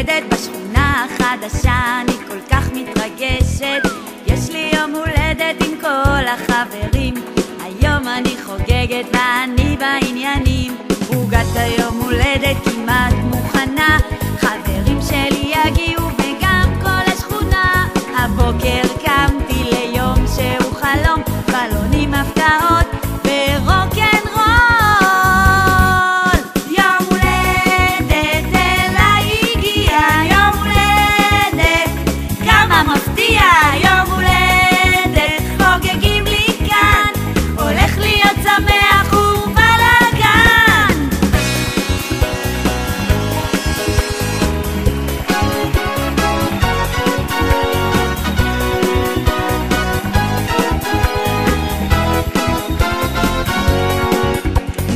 הולדת בשכונה החדשה, אני כל כך מתרגשת. יש לי יום הולדת עם כל החברים, היום אני חוגגת ואני בעניינים. עוגת היום הולדת כמעט מוכנה, חברים שלי יגיעו וגם כל השכונה. הבוקר קמתי ליום שהוא חלום, בלונים, הפתעות ורוק'נ'רול. יום הולדת אליי הגיע, יום הולדת כמה מפתיע, יום הולדת חוגגים לי כאן, הולך להיות שמח ובלגן.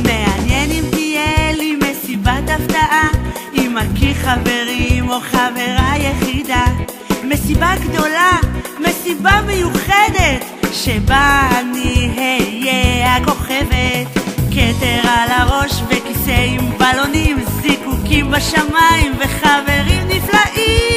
מעניין אם תהיה לי מסיבת הפתעה, אם מכיר חברים או חברה יחידה. מסיבה גדולה, מסיבה מיוחדת, שבה אני אהיה הכוכבת. כתר על הראש וכיסא עם בלונים, זיקוקים בשמיים וחברים נפלאים.